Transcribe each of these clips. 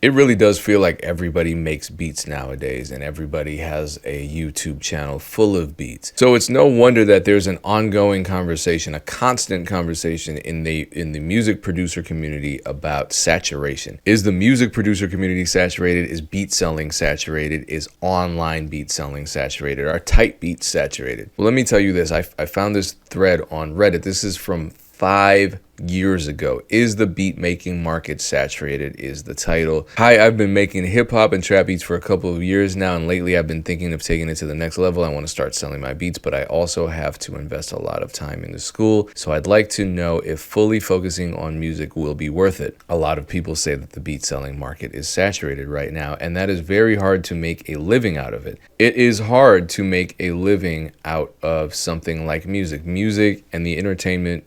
It really does feel like everybody makes beats nowadays, and everybody has a YouTube channel full of beats. So it's no wonder that there's an ongoing conversation, a constant conversation in the music producer community about saturation. Is the music producer community saturated? Is beat selling saturated? Is online beat selling saturated? Are tight beats saturated? Well, let me tell you this. I found this thread on Reddit. This is from 5 years ago. Is the beat making market saturated is the title. Hi, I've been making hip hop and trap beats for a couple of years now, and lately I've been thinking of taking it to the next level. I want to start selling my beats, but I also have to invest a lot of time into school. So I'd like to know if fully focusing on music will be worth it. A lot of people say that the beat selling market is saturated right now, and that is very hard to make a living out of it. It is hard to make a living out of something like music. Music and the entertainment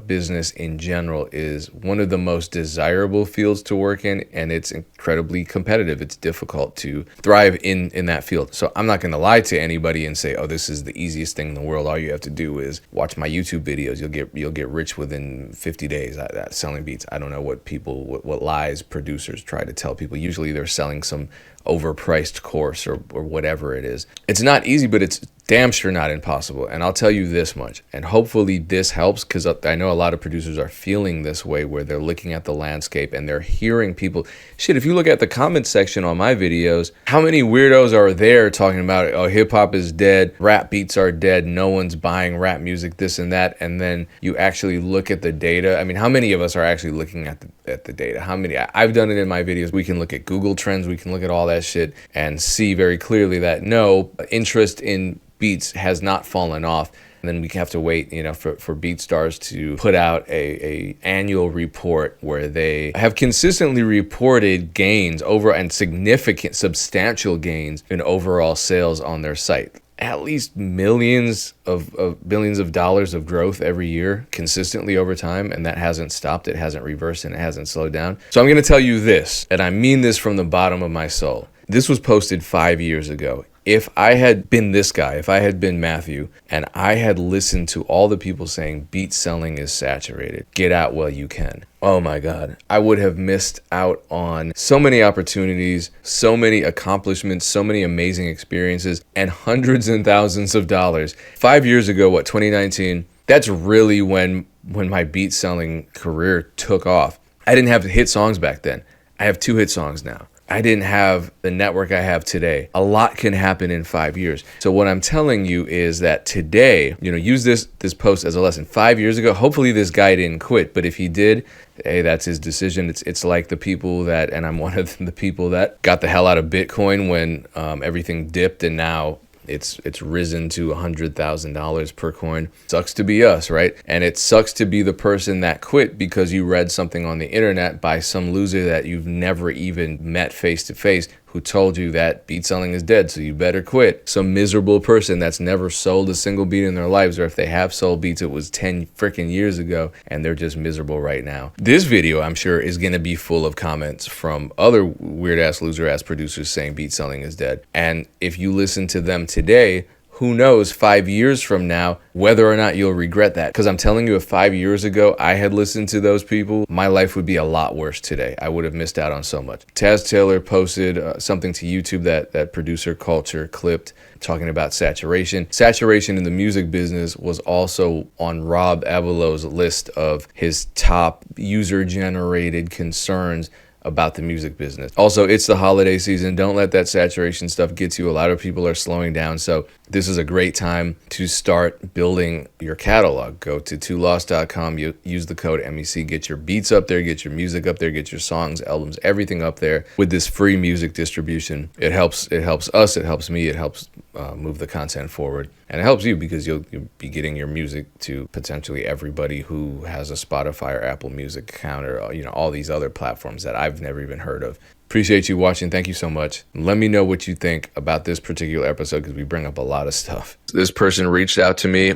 business in general is one of the most desirable fields to work in, and it's incredibly competitive. It's difficult to thrive in that field. So I'm not going to lie to anybody and say, oh, this is the easiest thing in the world. All you have to do is watch my YouTube videos. You'll get rich within 50 days at selling beats. I don't know what lies producers try to tell people. Usually they're selling some overpriced course or whatever it is. It's not easy, but it's damn sure not impossible. And I'll tell you this much, and hopefully this helps, because I know a lot of producers are feeling this way, where they're looking at the landscape and they're hearing people. Shit, if you look at the comment section on my videos, how many weirdos are there talking about, oh, hip hop is dead, rap beats are dead, no one's buying rap music, this and that. And then you actually look at the data. I mean, how many of us are actually looking at the data? How many? I've done it in my videos. We can look at Google Trends, we can look at all that shit and see very clearly that no, interest in beats has not fallen off. And then we have to wait, for BeatStars to put out a annual report where they have consistently reported gains and significant, substantial gains in overall sales on their site. At least billions of dollars of growth every year, consistently over time, and that hasn't stopped, it hasn't reversed, and it hasn't slowed down. So I'm going to tell you this, and I mean this from the bottom of my soul. This was posted 5 years ago. If I had been this guy, if I had been Matthew, and I had listened to all the people saying beat selling is saturated, get out while you can, oh my God, I would have missed out on so many opportunities, so many accomplishments, so many amazing experiences, and hundreds and thousands of dollars. 5 years ago, 2019, that's really when my beat selling career took off. I didn't have hit songs back then. I have 2 hit songs now. I didn't have the network I have today. A lot can happen in 5 years. So what I'm telling you is that today, use this post as a lesson. 5 years ago, hopefully this guy didn't quit, but if he did, hey, that's his decision. It's like the people that, and I'm one of the people that got the hell out of Bitcoin when everything dipped, and now it's risen to $100,000 per coin. Sucks to be us, right? And it sucks to be the person that quit because you read something on the internet by some loser that you've never even met face to face, who told you that beat selling is dead, so you better quit. Some miserable person that's never sold a single beat in their lives, or if they have sold beats, it was 10 freaking years ago, and they're just miserable right now. This video, I'm sure, is going to be full of comments from other weird-ass, loser-ass producers saying beat selling is dead. And if you listen to them today, who knows 5 years from now whether or not you'll regret that. Because I'm telling you, if 5 years ago I had listened to those people, my life would be a lot worse today. I would have missed out on so much. Taz Taylor posted something to YouTube that producer culture clipped, talking about saturation. Saturation in the music business was also on Rob Abelo's list of his top user-generated concerns about the music business. Also, it's the holiday season. Don't let that saturation stuff get to you. A lot of people are slowing down. So this is a great time to start building your catalog. Go to tolost.com, use the code MEC, get your beats up there, get your music up there, get your songs, albums, everything up there with this free music distribution. It helps us, it helps me, it helps move the content forward. And it helps you because you'll be getting your music to potentially everybody who has a Spotify or Apple Music account, or all these other platforms that I've never even heard of. Appreciate you watching. Thank you so much. Let me know what you think about this particular episode, because we bring up a lot of stuff. This person reached out to me.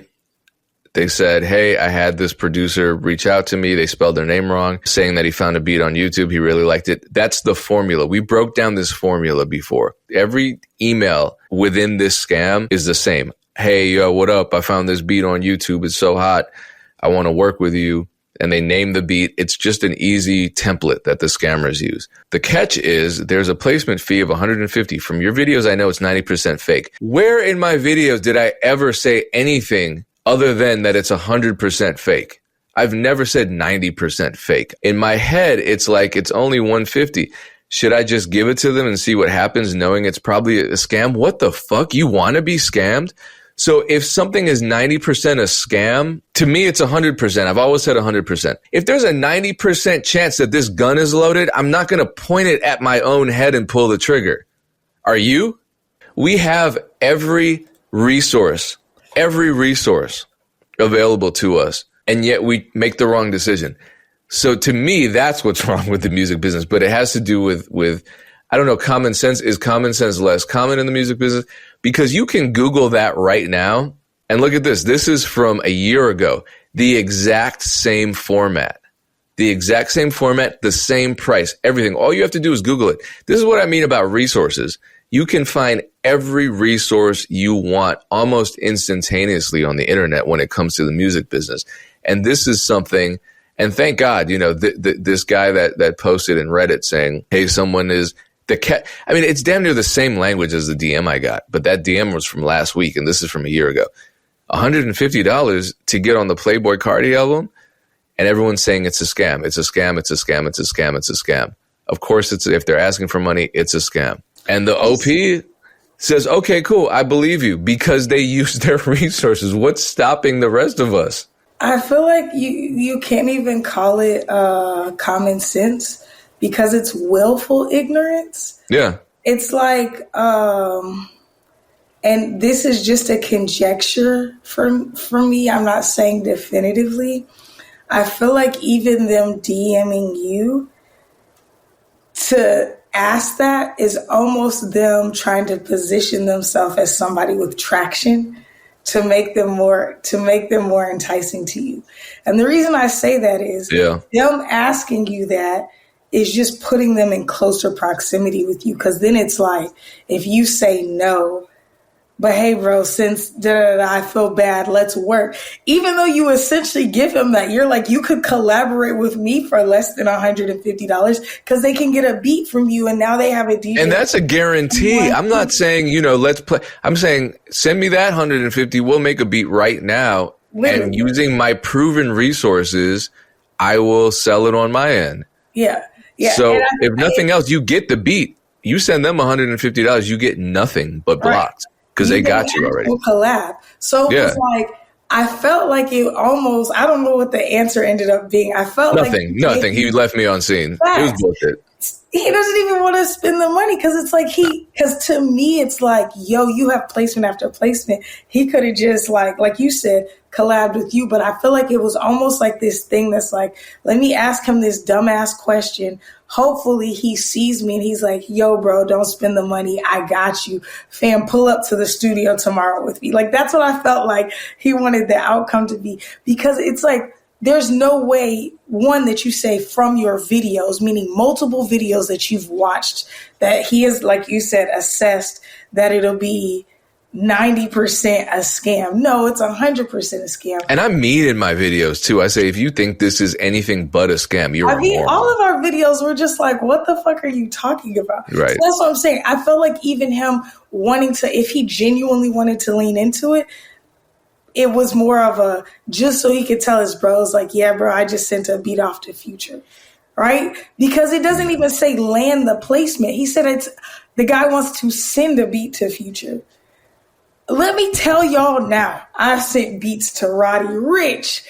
They said, hey, I had this producer reach out to me. They spelled their name wrong, saying that he found a beat on YouTube. He really liked it. That's the formula. We broke down this formula before. Every email within this scam is the same. Hey, yo, what up? I found this beat on YouTube. It's so hot. I want to work with you. and they name the beat. It's just an easy template that the scammers use. The catch is there's a placement fee of $150. From your videos, I know it's 90% fake. Where in my videos did I ever say anything other than that it's 100% fake? I've never said 90% fake. In my head, it's like it's only 150. Should I just give it to them and see what happens knowing it's probably a scam? What the fuck? You want to be scammed? So if something is 90% a scam, to me, it's 100%. I've always said 100%. If there's a 90% chance that this gun is loaded, I'm not going to point it at my own head and pull the trigger. Are you? We have every resource available to us, and yet we make the wrong decision. So to me, that's what's wrong with the music business. But it has to do with I don't know, common sense. Is common sense less common in the music business? Because you can Google that right now and look at this. This is from a year ago. The exact same format. The same price, everything. All you have to do is Google it. This is what I mean about resources. You can find every resource you want almost instantaneously on the internet when it comes to the music business. And this is something, and thank God, you know, this guy that posted in Reddit saying, hey, someone is I mean, it's damn near the same language as the DM I got, but that DM was from last week and this is from a year ago. $150 to get on the Playboi Carti album, and everyone's saying it's a scam. It's a scam. It's a scam. It's a scam. It's a scam. Of course, if they're asking for money, it's a scam. And the OP says, okay, cool, I believe you, because they use their resources. What's stopping the rest of us? I feel like you can't even call it common sense because it's willful ignorance. Yeah. It's like, and this is just a conjecture for me. I'm not saying definitively. I feel like even them DMing you to ask that is almost them trying to position themselves as somebody with traction to make them more enticing to you. And the reason I say that is them asking you that is just putting them in closer proximity with you. Because then it's like, if you say no, but hey, bro, since I feel bad, let's work. Even though you essentially give him that, you're like, you could collaborate with me for less than $150 because they can get a beat from you, and now they have a DJ. And that's a guarantee. I'm not saying, let's play. I'm saying, send me that 150. We'll make a beat right now. Literally. And using my proven resources, I will sell it on my end. Yeah. So if nothing else, you get the beat. You send them $150, you get nothing but blocks. Because they got you already. Collab. So it was like, I felt like it almost, I don't know what the answer ended up being. I felt nothing. He left me on scene. Facts. It was bullshit. He doesn't even want to spend the money because it's like because to me, it's like, yo, you have placement after placement. He could have just like you said, collabed with you. But I feel like it was almost like this thing that's like, let me ask him this dumbass question. Hopefully he sees me and he's like, yo, bro, don't spend the money. I got you. Fam, pull up to the studio tomorrow with me. Like, that's what I felt like he wanted the outcome to be, because it's like, there's no way, one, that you say from your videos, meaning multiple videos that you've watched, that he is, like you said, assessed that it'll be 90% a scam. No, it's 100% a scam. And I mean in my videos too, I say, if you think this is anything but a scam, you're a moron. All of our videos were just like, what the fuck are you talking about? Right. So that's what I'm saying. I felt like even him wanting to, if he genuinely wanted to lean into it, it was more of a, just so he could tell his bros, like, yeah, bro, I just sent a beat off to Future, right? Because it doesn't even say land the placement. He said it's the guy wants to send a beat to Future. Let me tell y'all now, I sent beats to Roddy Ricch,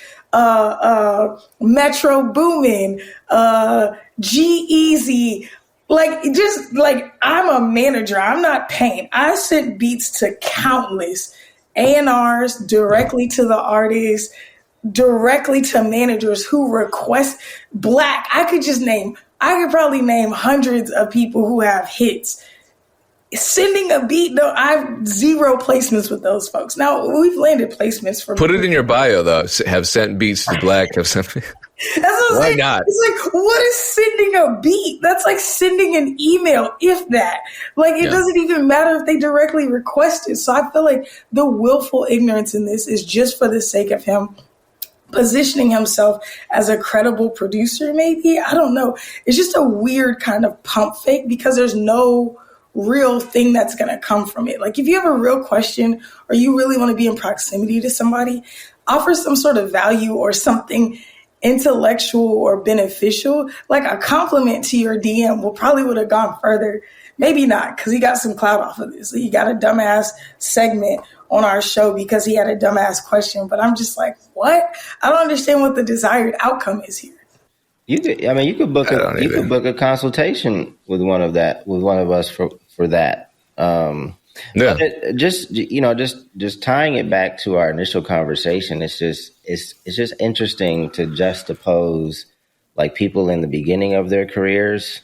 Metro Boomin, G-Eazy. Like, I'm a manager. I'm not paying. I sent beats to countless A&Rs directly to the artists, directly to managers who request Black. I could probably name hundreds of people who have hits. Sending a beat, though, I have zero placements with those folks. Now, we've landed placements for Put it in your bio, though. Have sent beats to Black. Have sent. That's what I'm saying. Not? It's like, what is sending a beat? That's like sending an email, if that. Like, it doesn't even matter if they directly request it. So I feel like the willful ignorance in this is just for the sake of him positioning himself as a credible producer, maybe. I don't know. It's just a weird kind of pump fake because there's no real thing that's going to come from it. Like if you have a real question or you really want to be in proximity to somebody, offer some sort of value or something intellectual or beneficial. Like a compliment to your DM would have gone further. Maybe not, because he got some clout off of this. He got a dumbass segment on our show because he had a dumbass question. But I'm just like, what? I don't understand what the desired outcome is here. You could book a consultation with one of us for that. Just tying it back to our initial conversation, it's just interesting to juxtapose like people in the beginning of their careers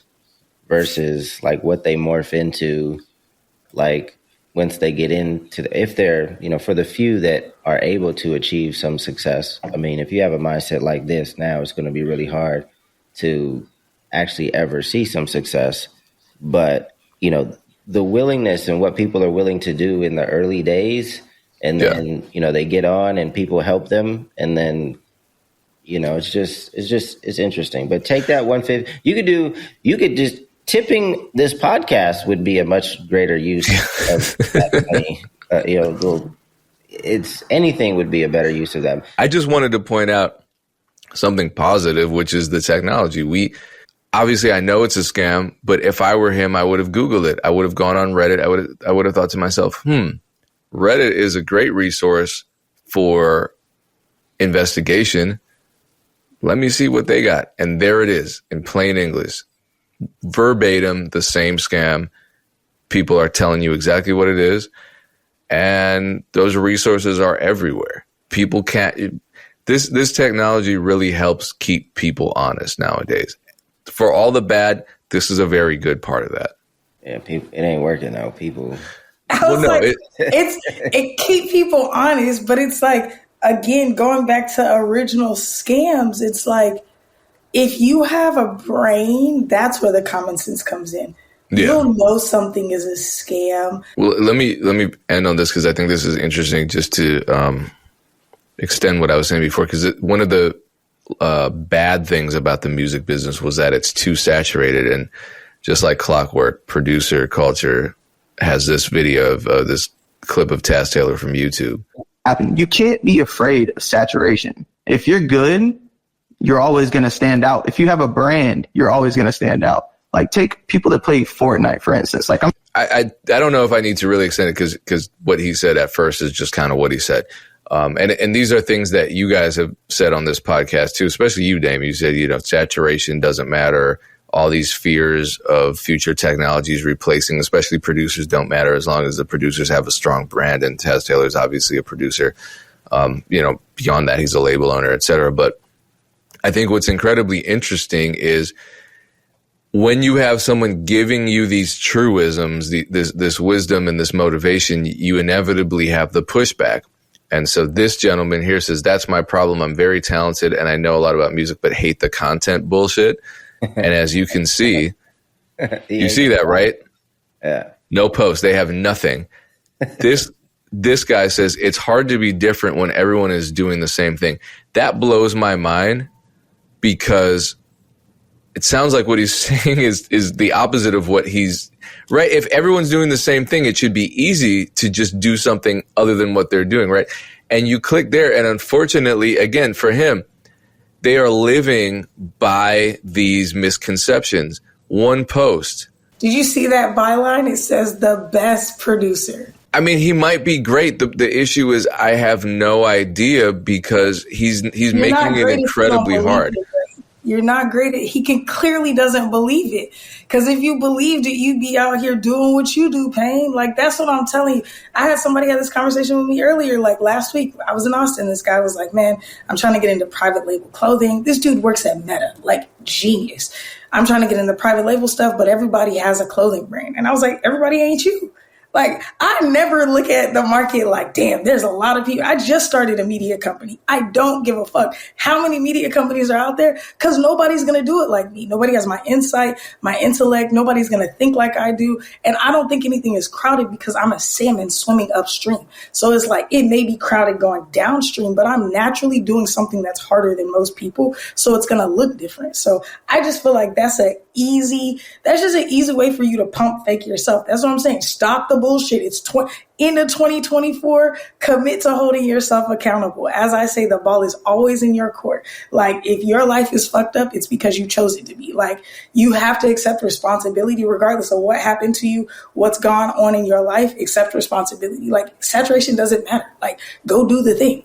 versus like what they morph into, like once they get into if they're, for the few that are able to achieve some success. I mean, if you have a mindset like this now, it's going to be really hard to actually ever see some success. But, the willingness and what people are willing to do in the early days, and then, they get on and people help them. And then, it's interesting. But take that 150, you could just tipping this podcast would be a much greater use of that money. Anything would be a better use of that. I just wanted to point out something positive, which is the technology. Obviously, I know it's a scam, but if I were him, I would have Googled it. I would have gone on Reddit. I would have thought to myself, Reddit is a great resource for investigation. Let me see what they got. And there it is in plain English. Verbatim, the same scam. People are telling you exactly what it is. And those resources are everywhere. People can't... This technology really helps keep people honest nowadays. For all the bad, this is a very good part of that. Yeah, it ain't working though. People. It keep people honest, but it's like, again, going back to original scams, it's like, if you have a brain, that's where the common sense comes in. Yeah. You'll know something is a scam. Well, let me end on this because I think this is interesting just to extend what I was saying before, because one of the bad things about the music business was that it's too saturated, and just like clockwork, producer culture has this video of this clip of Taz Taylor from YouTube. You can't be afraid of saturation. If you're good, you're always going to stand out. If you have a brand, you're always going to stand out. Like take people that play Fortnite, for instance. Like I don't know if I need to really extend it because what he said at first is just kind of what he said. And these are things that you guys have said on this podcast too, especially you, Dame. You said, saturation doesn't matter. All these fears of future technologies replacing, especially producers, don't matter as long as the producers have a strong brand. And Taz Taylor is obviously a producer. Beyond that, he's a label owner, et cetera. But I think what's incredibly interesting is when you have someone giving you these truisms, this wisdom and this motivation, you inevitably have the pushback. And so this gentleman here says, that's my problem. I'm very talented and I know a lot about music, but hate the content bullshit. And as you can see, you see that, right? Yeah. No post. They have nothing. This guy says it's hard to be different when everyone is doing the same thing. That blows my mind because it sounds like what he's saying is the opposite of what he's right. If everyone's doing the same thing, it should be easy to just do something other than what they're doing. Right. And you click there. And unfortunately, again, for him, they are living by these misconceptions. One post. Did you see that byline? It says the best producer. I mean, he might be great. The issue is I have no idea because he's making it incredibly hard. You're not great at he clearly doesn't believe it. Because if you believed it, you'd be out here doing what you do, Payne. Like, that's what I'm telling you. I had somebody have this conversation with me earlier, like last week. I was in Austin. This guy was like, man, I'm trying to get into private label clothing. This dude works at Meta, like genius. I'm trying to get into private label stuff, but everybody has a clothing brand. And I was like, everybody ain't you. Like, I never look at the market like, damn, there's a lot of people. I just started a media company. I don't give a fuck how many media companies are out there, because nobody's going to do it like me. Nobody has my insight, my intellect. Nobody's going to think like I do. And I don't think anything is crowded because I'm a salmon swimming upstream. So it's like, it may be crowded going downstream, but I'm naturally doing something that's harder than most people. So it's going to look different. So I just feel like that's just an easy way for you to pump fake yourself. That's what I'm saying. Stop the bullshit. It's into 2024. Commit to holding yourself accountable. As I say, the ball is always in your court. Like, if your life is fucked up, it's because you chose it to be. Like, you have to accept responsibility regardless of what happened to you, what's gone on in your life. Accept responsibility. Like, saturation doesn't matter. Like, go do the thing.